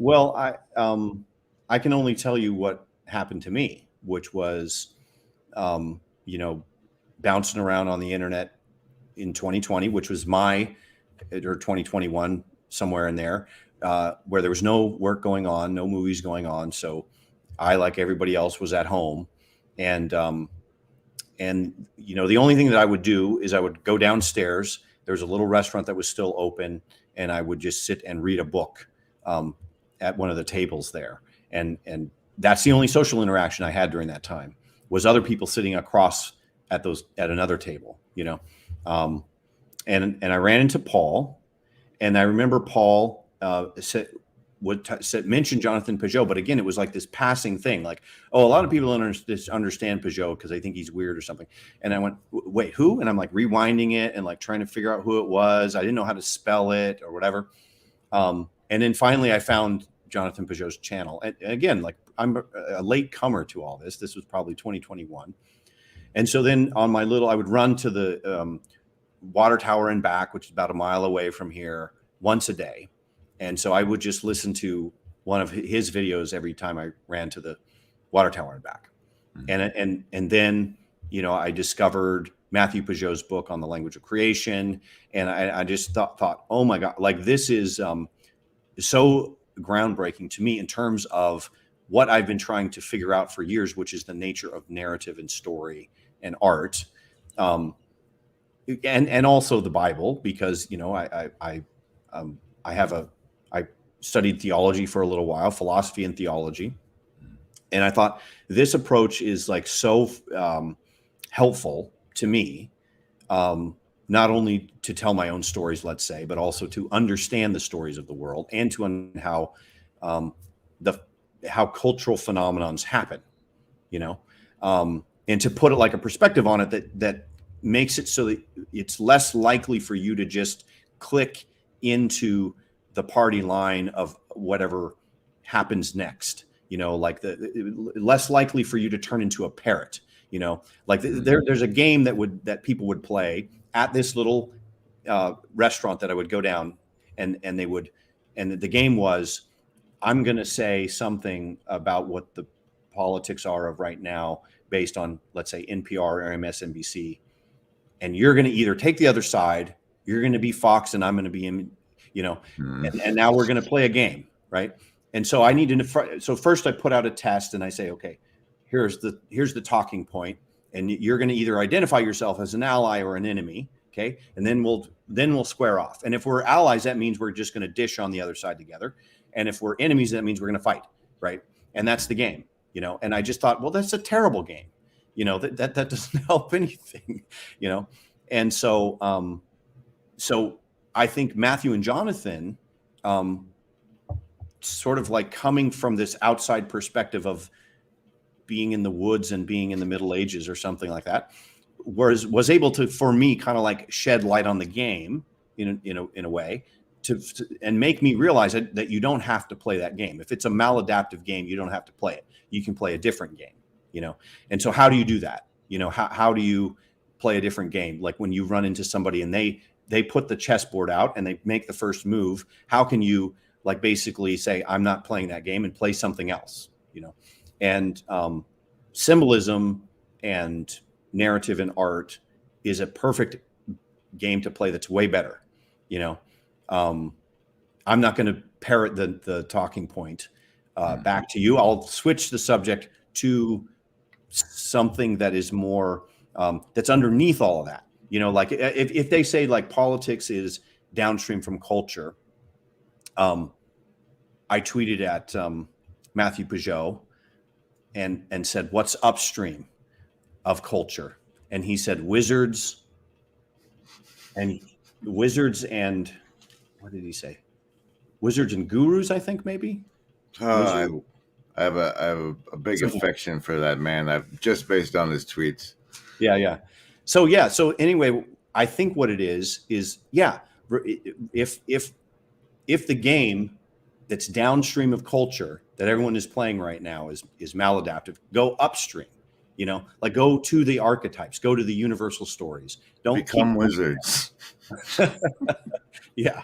Well, I can only tell you what happened to me, which was, you know, bouncing around on the internet in 2020, which was or 2021, somewhere in there, where there was no work going on, no movies going on. So I, like everybody else, was at home, and the only thing that I would do is I would go downstairs. There was a little restaurant that was still open, and I would just sit and read a book at one of the tables there, and that's the only social interaction I had during that time, was other people sitting across at another table, and I ran into Paul, and I remember Paul mention Jonathan Pageau, but again, it was like this passing thing, like, oh, a lot of people don't understand Pageau because they think he's weird or something. And I went, wait, who? And I'm like rewinding it and like trying to figure out who it was. I didn't know how to spell it or whatever. And then finally I found Jonathan Pageau's channel. And again, like, I'm a late comer to all this. This was probably 2021. And so then I would run to the water tower and back, which is about a mile away from here, once a day. And so I would just listen to one of his videos every time I ran to the water tower and back. Mm-hmm. And then, I discovered Matthew Pageau's book on the language of creation. And I just thought, oh my God, like, this is so groundbreaking to me in terms of what I've been trying to figure out for years, which is the nature of narrative and story and art. And also the Bible, because, I studied theology for a little while, philosophy and theology. And I thought this approach is like so helpful to me, not only to tell my own stories, let's say, but also to understand the stories of the world and to understand how cultural phenomenons happen, and to put it like a perspective on it that makes it so that it's less likely for you to just click into the party line of whatever happens next, like less likely for you to turn into a parrot, like there's a game that people would play at this little restaurant that I would go down, and the game was, I'm going to say something about what the politics are of right now based on, let's say, NPR or MSNBC. And you're going to either take the other side, you're going to be Fox, and I'm going to be in, and now we're going to play a game, right? And so so first I put out a test and I say, okay, here's the talking point, and you're going to either identify yourself as an ally or an enemy, okay? And then we'll square off. And if we're allies, that means we're just going to dish on the other side together. And if we're enemies, that means we're going to fight, right? And that's the game, And I just thought, well, that's a terrible game. That doesn't help anything, And so, so I think Matthew and Jonathan, sort of like coming from this outside perspective of being in the woods and being in the Middle Ages or something like that, was able to, for me, kind of like shed light on the game in a way and make me realize that you don't have to play that game. If it's a maladaptive game, you don't have to play it. You can play a different game. And so how do you do that? How do you play a different game? Like when you run into somebody and they put the chessboard out and they make the first move, how can you like basically say, I'm not playing that game, and play something else, and symbolism and narrative and art is a perfect game to play. That's way better. I'm not going to parrot the talking point back to you. I'll switch the subject to something that is more that's underneath all of that. Like if they say like politics is downstream from culture, I tweeted at Matthew Pageau and said, what's upstream of culture? And he said wizards and what did he say? Wizards and gurus, I think, maybe. I have a big affection for that man. I've just based on his tweets. Yeah. So anyway, I think what it is if the game that's downstream of culture that everyone is playing right now is maladaptive, go upstream. Like go to the archetypes, go to the universal stories. Don't become wizards. Yeah.